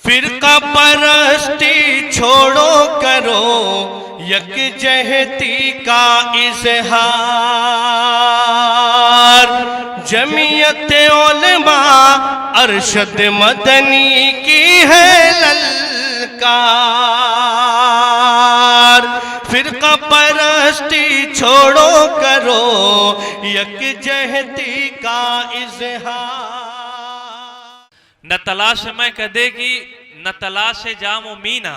फिरका परस्ती छोड़ो करो यकजहती का इजहार। जमीयत उलमा अरशद मदनी की है ललकार। फिरका परस्ती छोड़ो करो यकजहती का इजहार। न तलाश मैं कदेगी न तलाश जामो मीना,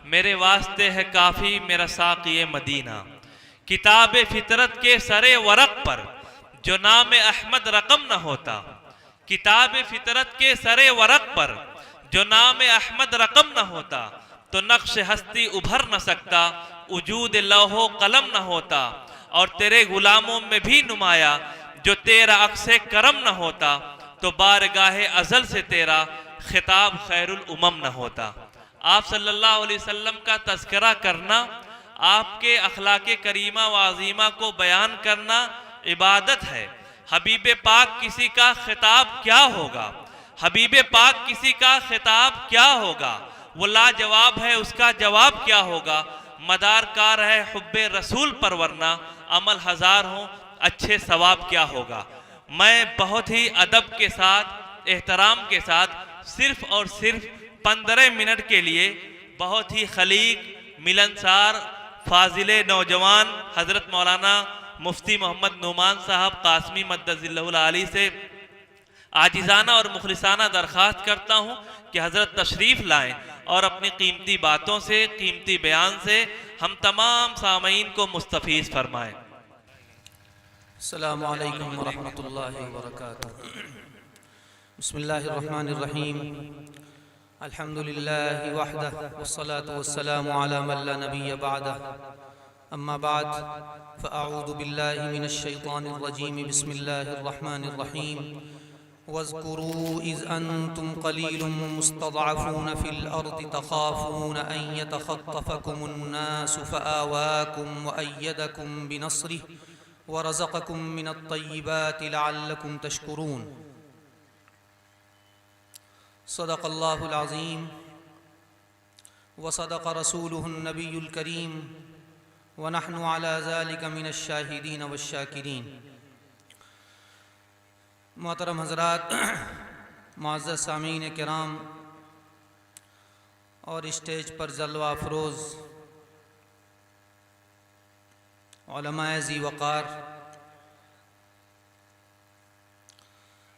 मेरे वास्ते है काफी मेरा साक़िए मदीना। किताब फितरत के सरे वरक पर जो नाम अहमद रकम न होता, किताब फितरत के सरे वरक पर जो नाम अहमद रकम न होता, तो नक्श हस्ती उभर न सकता, वजूद लौहो कलम न होता। और तेरे गुलामों में भी नुमाया जो तेरा अक्से करम न होता, तो बारगाहे अजल से तेरा खिताब खैरुल उमम न होता। आप सल्लल्लाहु अलैहि वसल्लम का तज़किरा करना, आपके अखलाके करीमा व अज़ीमा को बयान करना इबादत है। हबीब पाक किसी का खिताब क्या होगा, हबीब पाक किसी का खिताब क्या होगा। वो लाजवाब है उसका जवाब क्या होगा। मदारकार है हुब्बे रसूल पर वरना अमल हजार हो अच्छे सवाब क्या होगा। मैं बहुत ही अदब के साथ एहतराम के साथ सिर्फ और सिर्फ 15 मिनट के लिए बहुत ही खलीक मिलनसार फाजिले नौजवान हज़रत मौलाना मुफ्ती मोहम्मद नुमान साहब कासमी मद्दज़िल्लहुल आली से आजिज़ाना और मुखलिसाना दरख्वास्त करता हूँ कि हज़रत तशरीफ़ लाएं और अपनी कीमती बातों से कीमती बयान से हम तमाम सामईन को मुस्तफ़ीज़ फरमाएं। अस्सलामु अलैकुम व रहमतुल्लाहि व बरकातुहू। बिस्मिल्लाहिर्रहमानिर्रहीम। अल्हम्दुलिल्लाहि वहदह वस्सलातु वस्सलामु अला मन ला नबिय्य बअदह। अम्मा बाद फ़अऊज़ु बिल्लाहि मिनश शैतानिर रजीम। बिस्मिल्लाहिर्रहमानिर्रहीम। वज़्कुरू इज़ अंतुम क़लीलुम मुस्तज़अफ़ून फ़िल अर्ज़ि तख़ाफ़ून अन यतख़त्तफ़कुमुन नासु फ़आवाकुम व अय्यदकुम बिनस्रिहि वरज़क़कुम मिनत तय्यिबाति लअल्लकुम तशकुरून। सदक़ल्लाहुल अज़ीम व सदक़ रसूलुहुन नबियुल करीम व नहनु अला ज़ालिका मिनश शाहिदीन वश्शाकिरीन। मोहतरम हज़रात, मुअज़्ज़ज़ सामीन किराम और स्टेज पर जलवा अफरोज़ उलमाए ज़ी वक़ार,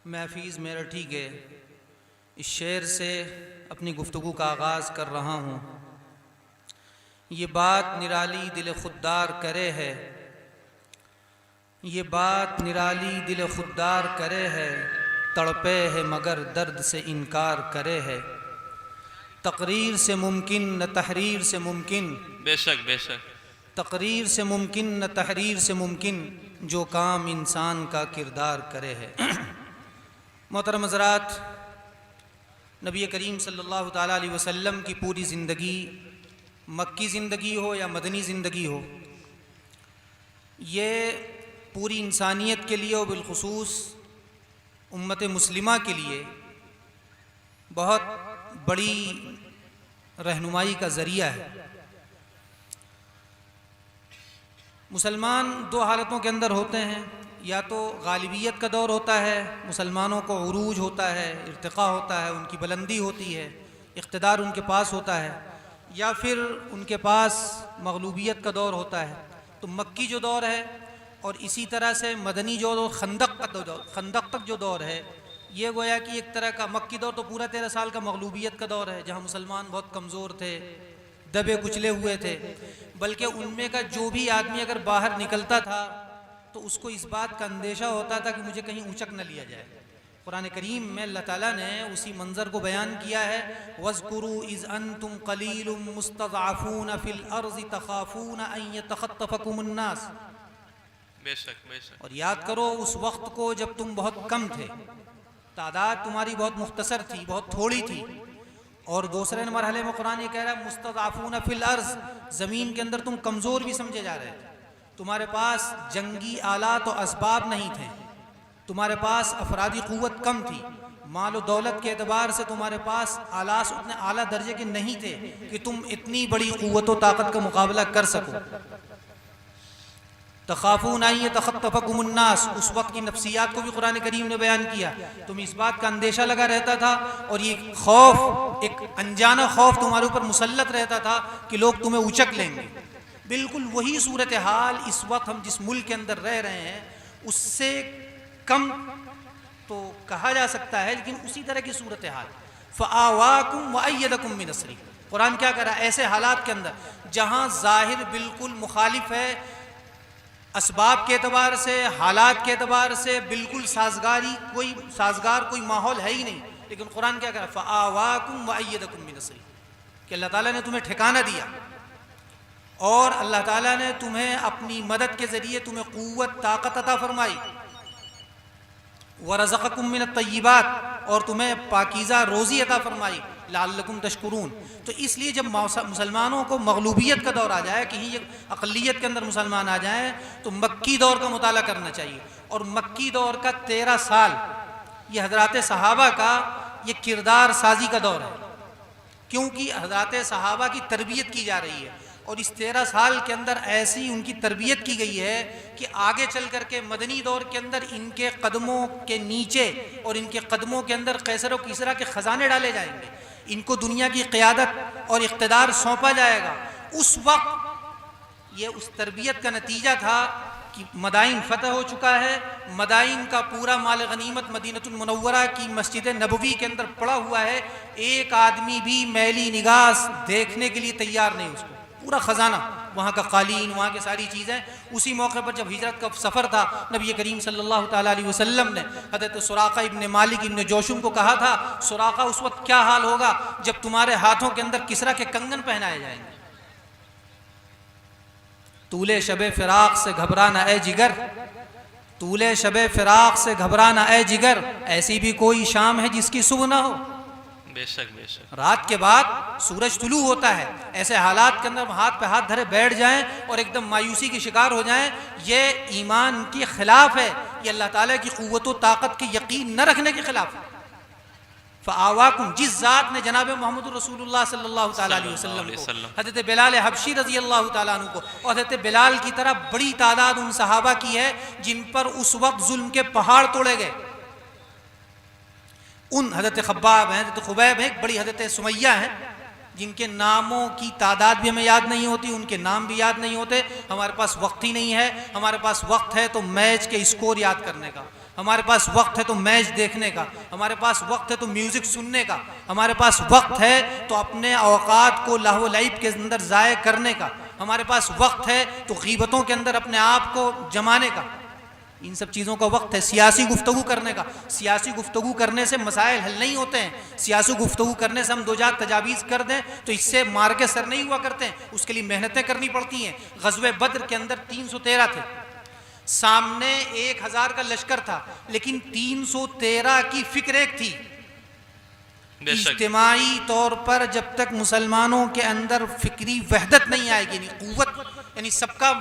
महफ़ीज़ मेरठी के इस शेर से अपनी गुफ्तगू का आगाज़ कर रहा हूँ। ये बात निराली दिल खुददार करे है, ये बात निराली दिल खुददार करे है, तड़पे है मगर दर्द से इनकार करे है। तकरीर से मुमकिन न तहरीर से मुमकिन, बेशक बेशक तकरीर से मुमकिन न तहरीर से मुमकिन, जो काम इंसान का किरदार करे है। मोहतरम हज़रात, नबी करीम सल्लल्लाहु ताला अलैहि वसल्लम की पूरी ज़िंदगी, मक्की ज़िंदगी हो या मदनी ज़िंदगी हो, ये पूरी इंसानियत के लिए और बिलखुसूस उम्मत मुस्लिमा के लिए बहुत बड़ी रहनुमाई का ज़रिया है। मुसलमान दो हालतों के अंदर होते हैं, या तो गालिबियत का दौर होता है, मुसलमानों को उरूज होता है, इर्तिक़ा होता है, उनकी बुलंदी होती है, इक़्तिदार उनके पास होता है, या फिर उनके पास मग़लूबियत का दौर होता है। तो मक्की जो दौर है और इसी तरह से मदनी जो दौर, खंदक तक जो दौर है, ये गोया कि एक तरह का मक्की दौर तो पूरा 13 साल का मग़लूबियत का दौर है, जहाँ मुसलमान बहुत कमज़ोर थे, दबे कुचले हुए थे। बल्कि उनमें का जो भी आदमी अगर बाहर निकलता था तो उसको इस बात का अंदेशा होता था कि मुझे कहीं ऊँचक न लिया जाए। कुरान करीम में अल्लाह ताला ने उसी मंज़र को बयान किया है, वज़्कुरू इज़ अंतुम क़लीलुम मुस्तज़अफ़ून फ़िल अर्ज़ि तख़ाफ़ून अन यतख़त्तफ़कुमुन नास। बेशक बेशक। और याद करो उस वक्त को जब तुम बहुत कम थे, तादाद तुम्हारी बहुत मुख्तसर थी, बहुत थोड़ी थी। और दूसरे मरहले में कुरान ये कह रहा है मुस्तज़अफ़ून फ़िल अर्ज़, ज़मीन के अंदर तुम कमज़ोर भी समझे जा रहे थे, तुम्हारे पास जंगी आलात और असबाब नहीं थे, तुम्हारे पास अफरादी क़ुव्वत कम थी, माल और दौलत के एतबार से तुम्हारे पास आलास उतने आला दर्जे के नहीं थे कि तुम इतनी बड़ी क़ुव्वत व ताकत का मुकाबला कर सको। तखाफून आई तखतफकुमुन्नास, उस वक्त की नफ्सियात को भी कुरान करीम ने बयान किया। तुम्हें इस बात का अंदेशा लगा रहता था और ये खौफ, एक अनजाना खौफ तुम्हारे ऊपर मुसल्लत रहता था कि लोग तुम्हें उचक लेंगे। बिल्कुल वही सूरत हाल इस वक्त हम जिस मुल्क के अंदर रह रहे हैं उससे कम तो कहा जा सकता है, लेकिन उसी तरह की सूरत हाल। फ़आवाकुम वअय्यदकुम बिनस्री, कुरान क्या कर रहा है ऐसे हालात के अंदर जहाँ ज़ाहिर बिल्कुल मुखालिफ है, असबाब के एतबार से, हालात के एतबार से बिल्कुल साजगार कोई माहौल है ही नहीं, लेकिन कुरान क्या कर रहा है फ़आवाकुम वअय्यदकुम बिनस्री, कि अल्लाह ताला ने तुम्हें ठिकाना दिया और अल्लाह ताला ने तुम्हें अपनी मदद के ज़रिए तुम्हें क़ुव्वत ताकत अता फरमाई। वरज़क़कुम मिनत तय्यिबात, और तुम्हें पाकीज़ा रोज़ी अता फरमाई। लअल्लकुम तशकुरून। तो इसलिए जब मुसलमानों को मग़लूबियत का दौर आ जाए, कहीं एक अक़लियत के अंदर मुसलमान आ जाएँ, तो मक्की दौर का मुताला करना चाहिए। और मक्की दौर का 13 साल ये हज़रात सहाबा का ये किरदार साजी का दौर है, क्योंकि हज़रात सहाबा की तरबियत की जा रही है और इस 13 साल के अंदर ऐसी उनकी तरबियत की गई है कि आगे चल कर के मदनी दौर के अंदर इनके कदमों के नीचे और इनके कदमों के अंदर कैसर और किसरा के ख़जाने डाले जाएंगे, इनको दुनिया की क़यादत और इक़्तिदार सौंपा जाएगा। उस वक्त ये उस तरबियत का नतीजा था कि मदाइन फ़तह हो चुका है, मदाइन का पूरा माल गनीमत मदीनतुल मुनव्वरा की मस्जिद नबवी के अंदर पड़ा हुआ है, एक आदमी भी मैली निगाह देखने के लिए तैयार नहीं, उसको पूरा ख़जाना, वहाँ का कालीन, वहाँ की सारी चीज़ें। उसी मौके पर जब हिजरत का सफ़र था, नबी करीम सल्लल्लाहु ताला अलैहि वसल्लम ने हज़रत सुराक़ा इब्न मालिक इब्न जोशुम को कहा था, सुराक़ा उस वक्त क्या हाल होगा जब तुम्हारे हाथों के अंदर किसरा के कंगन पहनाए जाएंगे। तूले शबे फ़िराक़ से घबराना ए जिगर, तूले शबे फ़िराक़ से घबराना ए जिगर, ऐसी भी कोई शाम है जिसकी सुबह ना हो। बेशक बेशक। रात के बाद सूरज तुलू होता है, ऐसे हालात के अंदर हाथ पे हाथ धरे बैठ जाएं और एकदम मायूसी के शिकार हो जाएं, ये ईमान के खिलाफ है, ये अल्लाह ताला की क़ुव्वत व ताकत के यकीन न रखने के खिलाफ है। फ़आवाकुम, जिस ज़ात ने जनाब मोहम्मद रसूलुल्लाह सल्लल्लाहु ताला अलैहि वसल्लम को, हज़रत बिलाल हबशी रज़ी अल्लाह ताला अन्हु को और हज़रत बिलाल की तरह बड़ी तादाद उन सहाबा की है जिन पर उस वक्त जुल्म के पहाड़ तोड़े गए। उन हज़रत खब्बाब हैं, हज़रत खुबैब हैं, बड़ी हज़रत सुमैया हैं, जिनके नामों की तादाद भी हमें याद नहीं होती, उनके नाम भी याद नहीं होते। हमारे पास वक्त ही नहीं है। हमारे पास वक्त है तो मैच के स्कोर याद करने का, हमारे पास वक्त है तो मैच देखने का, हमारे पास वक्त है तो म्यूज़िक सुनने का, हमारे पास वक्त है तो अपने औकात को लहव लाइब के अंदर ज़ाय करने का, हमारे पास वक्त है तो गीबतों के अंदर अपने आप को जमाने का। इन सब चीज़ों का वक्त है। सियासी गुफ्तगू करने का, सियासी गुफ्तगू करने से मसाइल हल नहीं होते हैं। सियासी गुफ्तगू करने से हम दो जात तजावीज़ कर दें तो इससे मार के सर नहीं हुआ करते हैं, उसके लिए मेहनतें करनी पड़ती हैं। ग़ज़वे बद्र के अंदर 313 थे, सामने 1000 का लश्कर था, लेकिन 313 की फिक्र एक थी। इज्तिमाई तौर पर जब तक मुसलमानों के अंदर फिक्री वहदत नहीं आएगी, यानी क़ुव्वत, यानी सबका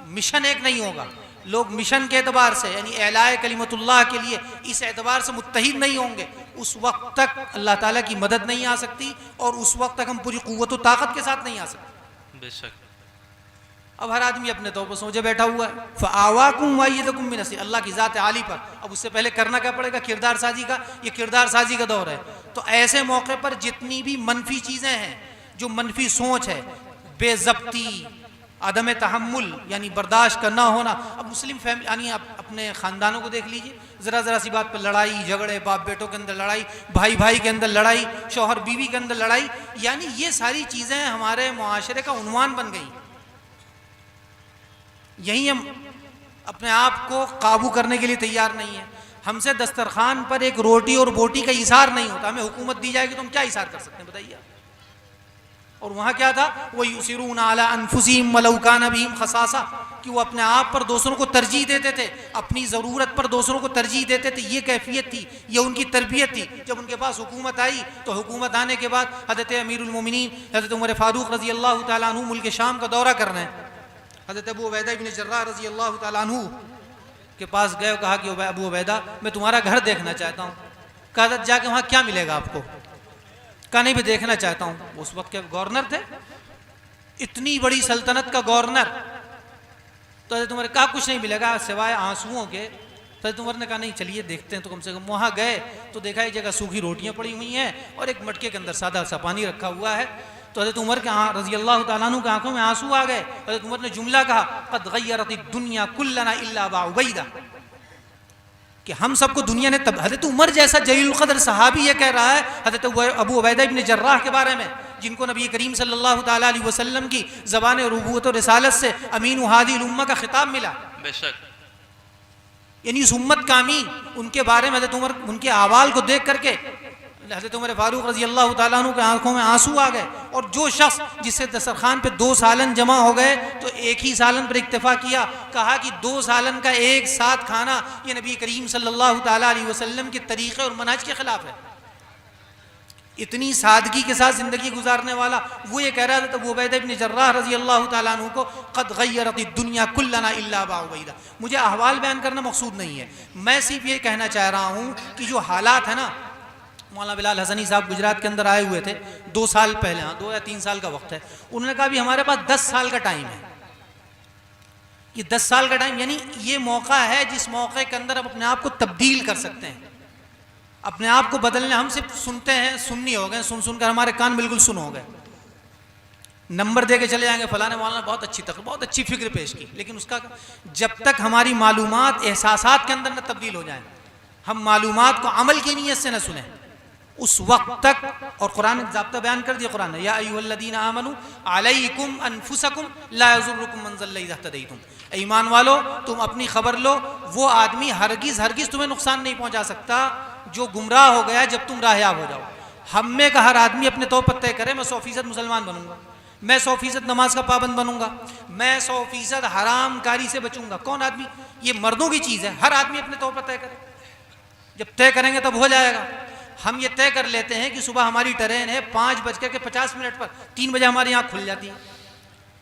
मिशन एक नहीं होगा, लोग मिशन के एतबार से यानी एलाए कलिमतुल्लाह के लिए इस एतबार से मुत्तहिद नहीं होंगे, उस वक्त तक अल्लाह ताला की मदद नहीं आ सकती और उस वक्त तक हम पूरी क़ुव्वत व ताकत के साथ नहीं आ सकते। बेशक। अब हर आदमी अपने तौर पर सोचे बैठा हुआ है। फ़आवाकुम वअय्यदकुम बिनस्री, अल्लाह की ज़ात आली पर। अब उससे पहले करना क्या पड़ेगा? किरदार साजी का। ये किरदार साजी का दौर है। तो ऐसे मौके पर जितनी भी मनफी चीज़ें हैं, जो मनफी सोच है, बेज़ब्ती, अदम तहम्मुल यानी बर्दाश्त का ना होना। अब मुस्लिम फैमिली यानी अपने ख़ानदानों को देख लीजिए, ज़रा ज़रा सी बात पर लड़ाई झगड़े, बाप बेटों के अंदर लड़ाई, भाई भाई के अंदर लड़ाई, शौहर बीवी के अंदर लड़ाई, यानी ये सारी चीज़ें हमारे मुआशरे का उन्वान बन गई। यही हम अपने आप को काबू करने के लिए तैयार नहीं है। हमसे दस्तरखान पर एक रोटी और बोटी का इशार नहीं होता। हमें हुकूमत दी जाएगी तो हम क्या इशार कर सकते हैं बताइए। और वहाँ क्या था? वह युसिरून अला अनफुसिहिम वलौ कान बिहिम खसासा, कि वो अपने आप पर दूसरों को तरजीह देते थे, अपनी ज़रूरत पर दूसरों को तरजीह देते थे। ये कैफियत थी, ये उनकी तरबियत थी। जब उनके पास हुकूमत आई तो हुकूमत आने के बाद हज़रत अमीरुल मोमिनीन हज़रत उमर फ़ारूक रज़ी अल्लाह तआला अन्हु मुल्क शाम का दौरा कर रहे हैं। हज़रत अबू उबैदा इब्न जर्राह रज़ी अल्लाह तआला अन्हु के पास गए, कहा कि अबू उबैदा मैं तुम्हारा घर देखना चाहता हूँ। कहा हज़रत जाके वहाँ क्या मिलेगा आपको? कहा नहीं, भी देखना चाहता हूँ। उस वक्त के गवर्नर थे, इतनी बड़ी सल्तनत का गवर्नर। तो हज़रत उमर कहा कुछ नहीं मिलेगा सिवाय आंसुओं के। तो हज़रत उमर ने कहा नहीं चलिए देखते हैं। तो कम से कम वहाँ गए तो देखा एक जगह सूखी रोटियाँ पड़ी हुई हैं और एक मटके के अंदर सादा सा पानी रखा हुआ है। तो हज़रत उमर के रज़ी अल्लाह तआला अन्हु के आंखों में आंसू आ गए। हज़रत उमर ने जुमला कहा, क़द गय्यरति दुनिया कुल्लना इल्ला अबा उबैदा, कि हम सबको दुनिया ने तब। हज़रत उमर जैसा जलील क़द्र सहाबी ये कह रहा है हज़रत अबू उबैदा इब्न जर्राह के बारे में, जिनको नबी करीम सल्लल्लाहु तआला अलैहि वसल्लम की ज़बान रुबूवत और रिसालत से अमीन हादिल उम्मा का खिताब मिला। बेशक, यानी उस उम्मत का अमीन, उनके बारे में हज़रत उमर, उनके अहवाल को देख करके हज़रत उमर फारूक रज़ी अल्लाह तआला अन्हु के आंखों में आंसू आ गए। और जो शख्स जिससे दस्तरखान पे 2 सालन जमा हो गए तो एक ही सालन पर इक्तफा किया, कहा कि 2 सालन का एक साथ खाना ये नबी करीम सल्लल्लाहु तआला अलैहि वसल्लम के तरीक़े और मनहज के खिलाफ है। इतनी सादगी के साथ ज़िंदगी गुजारने वाला वो ये कह रहा था अबू उबैदा इब्न जर्राह रज़ी अल्लाह तआला अन्हु को, क़द गय्यरति दुनिया कुल्लना इल्ला अबा उबैदा। मुझे अहवाल बयान करना मकसूद नहीं है, मैं सिर्फ ये कहना चाह रहा हूँ कि जो हालात है ना, मौलाना बिलाल हसनी साहब गुजरात के अंदर आए हुए थे 2 साल पहले, 2 या 3 साल का वक्त है। उन्होंने कहा भी हमारे पास 10 साल का टाइम है। ये 10 साल का टाइम यानी ये मौका है जिस मौके के अंदर आप अपने आप को तब्दील कर सकते हैं, अपने आप को बदलने। हम सिर्फ सुनते हैं, सुन्नी हो गए, सुन सुनकर हमारे कान बिल्कुल सुन हो गए, नंबर दे के चले जाएंगे फलाने मौलाना बहुत अच्छी फिक्र पेश की, लेकिन उसका जब तक हमारी मालूमात एहसासात के अंदर न तब्दील हो जाए, हम मालूमात को अमल की नीयत से न सुने, उस वक्त तक। और कुरान ने ज़ाब्ता बयान कर दिया, कुरान ने या अय्युहल्लज़ीना आमनू अलैकुम अनफुसकुम ला यज़ुर्रुकुम मन ज़ल्ला इज़ा इह्तदैतुम, ईमान वालो तुम अपनी खबर लो, वो आदमी हरगिज़ तुम्हें नुकसान नहीं पहुंचा सकता जो गुमराह हो गया जब तुम राहयाब हो जाओ। हम में का हर आदमी अपने तौर पर तय करे, मैं 100% मुसलमान बनूंगा, मैं 100% नमाज का पाबंद बनूंगा, मैं 100% हराम कारी से बचूंगा। कौन आदमी, ये मर्दों की चीज़ है, हर आदमी अपने तौर पर तय करे। जब तय करेंगे तब हो जाएगा। हम ये तय कर लेते हैं कि सुबह हमारी ट्रेन है 5:50 पर, 3 बजे हमारी आँख खुल जाती है।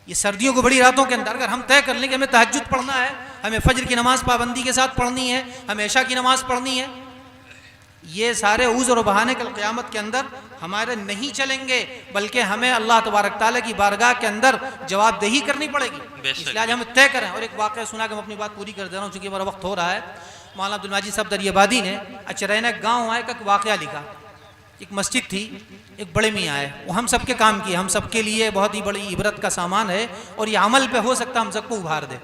ये सर्दियों को बड़ी रातों के अंदर अगर हम तय कर लें कि हमें तहज्जुद पढ़ना है, हमें फजर की नमाज पाबंदी के साथ पढ़नी है, हमें इशा की नमाज पढ़नी है, ये सारे उज़्र और बहाने कल क़यामत के अंदर हमारे नहीं चलेंगे, बल्कि हमें अल्लाह तबारक ताला की बारगाह के अंदर जवाबदेही करनी पड़ेगी। इसलिए आज हमें तय करें। और एक वाक़या सुना के मैं अपनी बात पूरी कर दे रहा हूँ चूँकि हमारा वक्त हो रहा है। मौलाना अब्दुल माजिद साहब दरियाबादी ने अचरैना गाँव आए का वाक़या लिखा। एक मस्जिद थी, एक बड़े मियाँ आए, वो हम सबके काम की, हम सबके लिए बहुत ही बड़ी इबरत का सामान है और ये अमल पे हो सकता हम सबको उभार दे।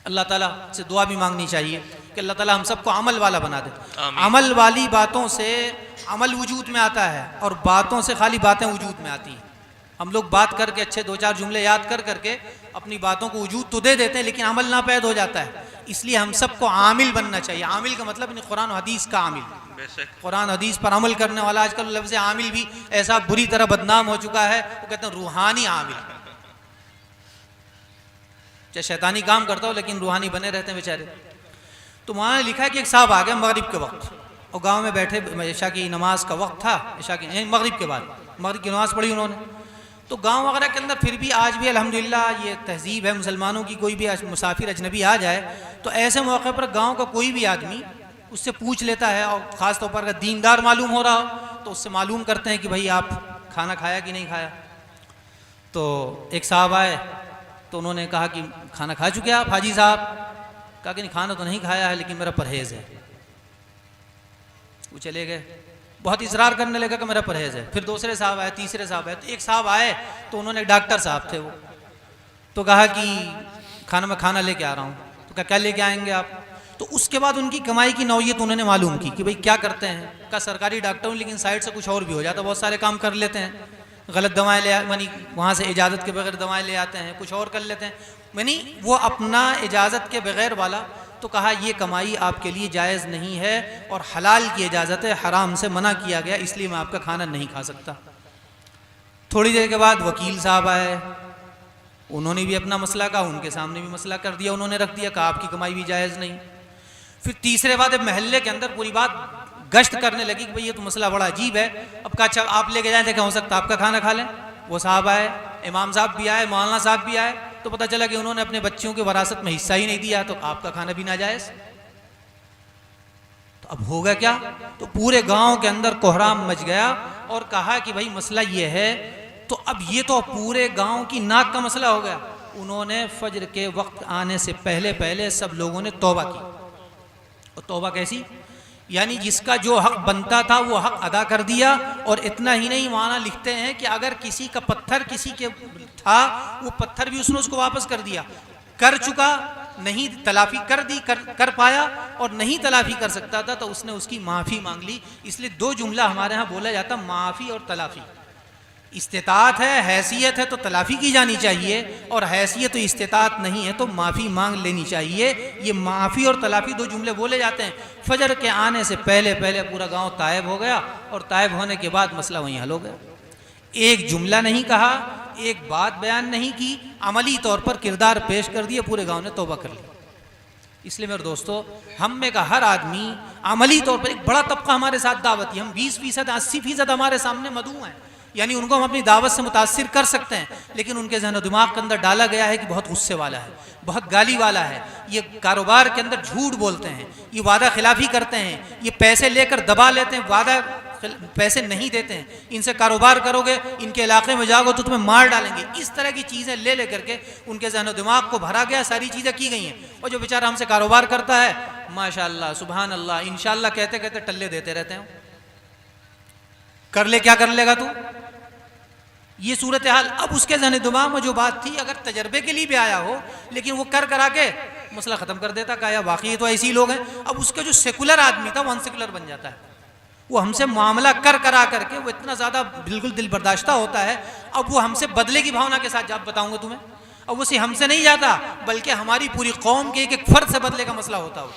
अल्लाह ताला से दुआ भी मांगनी चाहिए कि अल्लाह ताला हम सबको अमल वाला बना दे। अमल वाली बातों से अमल वजूद में आता है और बातों से खाली बातें वजूद में आती हैं। हम लोग बात करके अच्छे 2-4 जुमले याद कर करके अपनी बातों को वजूद तो दे देते हैं, लेकिन अमल नापैद हो जाता है। इसलिए हम सबको आमिल बनना चाहिए। आमिल का मतलब कुरान और हदीस का आमिल, कुरान हदीस पर अमल करने वाला। आजकल लफ्ज़ आमिल भी ऐसा बुरी तरह बदनाम हो चुका है, वो कहते हैं रूहानी आमिल, चाहे शैतानी काम करता हो लेकिन रूहानी बने रहते हैं बेचारे। तो वहाँ ने लिखा है कि एक साहब आ गए मगरिब के वक्त और गांव में बैठे, ईशा की नमाज का वक्त था, ईशा की मगरिब के बाद मगरिब की नमाज़ पढ़ी उन्होंने। तो गांव वगैरह के अंदर फिर भी आज भी अल्हम्दुलिल्लाह ये तहजीब है मुसलमानों की, कोई भी मुसाफिर अजनबी आ जाए तो ऐसे मौके पर गांव का कोई भी आदमी उससे पूछ लेता है, और ख़ास तौर पर अगर दीनदार मालूम हो रहा हो तो उससे मालूम करते हैं कि भाई आप खाना खाया कि नहीं खाया। तो एक साहब आए तो उन्होंने कहा कि खाना खा चुके आप हाजी साहब? कहा कि नहीं खाना तो नहीं खाया है लेकिन मेरा परहेज़ है। वो चले गए, बहुत इसरार करने लगा कि मेरा परहेज़ है। फिर दूसरे साहब आए, तीसरे साहब आए, तो एक साहब आए तो उन्होंने, डॉक्टर साहब थे वो, तो कहा कि खाना लेके आ रहा हूँ। तो कहा क्या लेके आएंगे आप? तो उसके बाद उनकी कमाई की नौयत उन्होंने मालूम की कि भाई क्या करते हैं। का सरकारी डॉक्टर हूँ लेकिन साइड से कुछ और भी हो जाता, बहुत सारे काम कर लेते हैं, गलत दवाएं ले यानी वहाँ से इजाज़त के बगैर दवाएं ले आते हैं, कुछ और कर लेते हैं, यानी वो अपना इजाज़त के बगैर वाला। तो कहा ये कमाई आपके लिए जायज़ नहीं है और हलाल की इजाज़त है, हराम से मना किया गया, इसलिए मैं आपका खाना नहीं खा सकता। थोड़ी देर के बाद वकील साहब आए, उन्होंने भी अपना मसला कहा, उनके सामने भी मसला कर दिया, उन्होंने रख दिया, कहा आपकी कमाई भी जायज़ नहीं। फिर तीसरे बाद महल्ले के अंदर पूरी बात गश्त करने लगी कि भाई ये तो मसला बड़ा अजीब है। अब कहा अच्छा आप लेके जाएं, देखा हो सकता है आपका खाना खा लें। वो साहब आए, इमाम साहब भी आए, मौलाना साहब भी आए, तो पता चला कि उन्होंने अपने बच्चों के वरासत में हिस्सा ही नहीं दिया, तो आपका खाना भी नाजायज़। तो तो अब होगा क्या? तो पूरे गांव के अंदर कोहराम मच गया और कहा कि भाई मसला ये है। तो अब ये तो पूरे गांव की नाक का मसला हो गया। उन्होंने फजर के वक्त आने से पहले पहले सब लोगों ने तौबा की। और तौबा कैसी? यानी जिसका जो हक बनता था वो हक अदा कर दिया। और इतना ही नहीं, वहाँ लिखते हैं कि अगर किसी का पत्थर किसी के था, वो पत्थर भी उसने उसको वापस कर दिया। कर चुका, नहीं तलाफी कर दी, कर पाया और नहीं तलाफी कर सकता था तो उसने उसकी माफ़ी मांग ली। इसलिए दो जुमला हमारे यहाँ बोला जाता, माफ़ी और तलाफी। इस्तिताअत है, हैसियत है तो तलाफी की जानी चाहिए, और हैसियत तो इस्तिताअत नहीं है तो माफ़ी मांग लेनी चाहिए। ये माफ़ी और तलाफी दो जुमले बोले जाते हैं। फजर के आने से पहले पहले पूरा गांव तायब हो गया और तायब होने के बाद मसला वहीं हल हो गया। एक जुमला नहीं कहा, एक बात बयान नहीं की, अमली तौर पर किरदार पेश कर दिए, पूरे गांव ने तौबा कर ली। इसलिए मेरे दोस्तों, हम में का हर आदमी अमली तौर पर, एक बड़ा तबका हमारे साथ दावती, हम 20%, 80% हमारे सामने मदऊ हैं, यानी उनको हम अपनी दावत से मुतासिर कर सकते हैं, लेकिन उनके जहन दिमाग के अंदर डाला गया है कि बहुत गुस्से वाला है, बहुत गाली वाला है, ये कारोबार के अंदर झूठ बोलते हैं, ये वादा खिलाफी करते हैं, ये पैसे लेकर दबा लेते हैं, वादा पैसे नहीं देते हैं, इनसे कारोबार करोगे, इनके इलाके में जाओगे तो तुम्हें मार डालेंगे। इस तरह की चीज़ें ले ले करके उनके जहन दिमाग को भरा गया, सारी चीज़ें की गई हैं। और जो बेचारा हमसे कारोबार करता है, माशाअल्लाह सुभान अल्लाह इंशाअल्लाह कहते कहते टल्ले देते रहते हैं। कर ले, क्या कर लेगा तू? ये सूरत हाल। अब उसके जहन दिमाग में जो बात थी, अगर तजर्बे के लिए भी आया हो, लेकिन वो कर करा के मसला ख़त्म कर देता, कहा वाकई तो ऐसे ही लोग हैं। अब उसका जो सेकुलर आदमी था वो अनसेकुलर बन जाता है। वो हमसे मामला कर करा करके वो इतना ज़्यादा बिल्कुल दिल बर्दाश्ता होता है। अब वो हमसे बदले की भावना के साथ, जब बताऊंगा तुम्हें, अब वो सिर्फ हमसे नहीं जाता बल्कि हमारी पूरी कौम के एक फर्द से बदले का मसला होता हो।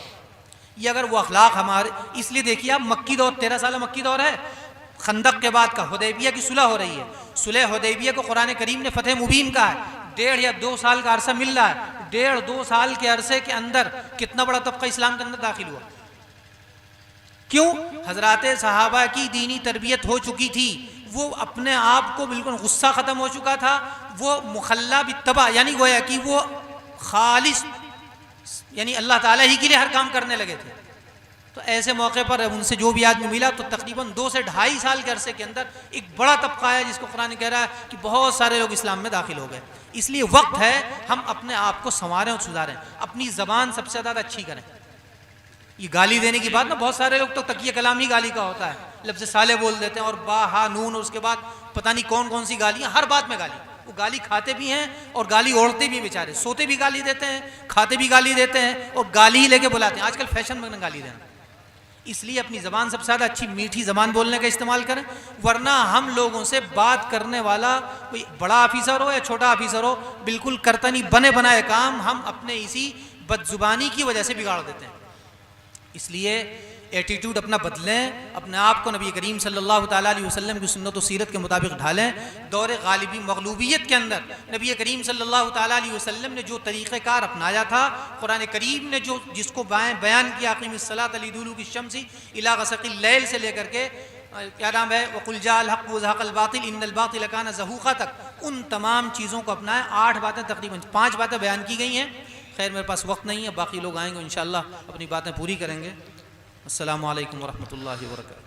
ये अगर वो अखलाक हमारे, इसलिए देखिए आप, मक्की दौर 13 साल मक्की दौर है, खंदक के बाद का हुदैबिया की सुलह हो रही है। सुलह हुदैबिया को कुरान करीम ने फतेह मुबीन कहा है। 1.5 या 2 साल का अरसा मिल रहा है। 1.5-2 साल के अरसे के अंदर कितना बड़ा तबका इस्लाम के अंदर दाखिल हुआ। क्यों? हजराते सहाबा की दीनी तरबियत हो चुकी थी, वो अपने आप को बिल्कुल गुस्सा ख़त्म हो चुका था, वो मुखल्ला बित्तबा, यानी गोया कि वो खालिस, यानी अल्लाह ताला ही के लिए हर काम करने लगे थे। तो ऐसे मौके पर उनसे जो भी आदमी मिला तो तकरीबन 2 से 2.5 साल के अरसे के अंदर एक बड़ा तबका है जिसको कुरान कह रहा है कि बहुत सारे लोग इस्लाम में दाखिल हो गए। इसलिए वक्त है हम अपने आप को संवारें और सुधारें, अपनी ज़बान सबसे ज़्यादा अच्छी करें। ये गाली देने की बात ना, बहुत सारे लोग तो तकिया कलाम ही गाली का होता है, लफ्ज़ साले बोल देते हैं और बा हा नून, और उसके बाद पता नहीं कौन कौन सी गालियाँ, हर बात में गाली। वो गाली खाते भी हैं और गाली ओढ़ते भी, बेचारे सोते भी गाली देते हैं, खाते भी गाली देते हैं और गाली ही लेके बुलाते हैं। आजकल फैशन में गाली देना। इसलिए अपनी ज़बान सबसे ज़्यादा अच्छी मीठी ज़बान बोलने का इस्तेमाल करें, वरना हम लोगों से बात करने वाला कोई बड़ा ऑफिसर हो या छोटा ऑफिसर हो, बिल्कुल करता नहीं बने बनाए काम हम अपने इसी बदजुबानी की वजह से बिगाड़ देते हैं। इसलिए एटीट्यूड अपना बदलें, अपने आप को नबी करीम सल्लल्लाहु ताला अलैहि वसल्लम की सुन्नत और सीरत के मुताबिक ढालें। दौरे गालिबी मगलूबियत के अंदर नबी करीम सल्लल्लाहु ताला अलैहि वसल्लम ने जो तरीक़ेकार अपनाया था, कुरान करीम ने जो जिसको बयान किया, अक़ीमिस्सलात लिदुलूकी शम्सी इला ग़सक़िल लैल से लेकर के क्या नाम है वक़ुल जाअल हक़्क़ु व ज़हक़ल बातिल इन्नल बातिल काना ज़हूक़ा तक, उन तमाम चीज़ों को अपनाएं। 8 बातें, तकरीबन 5 बातें बयान की गई हैं। खैर मेरे पास वक्त नहीं है, बाकी लोग आएंगे इंशाअल्लाह अपनी बातें पूरी करेंगे। अस्सलामु अलैकुम व रहमतुल्लाहि व बरकातुहू।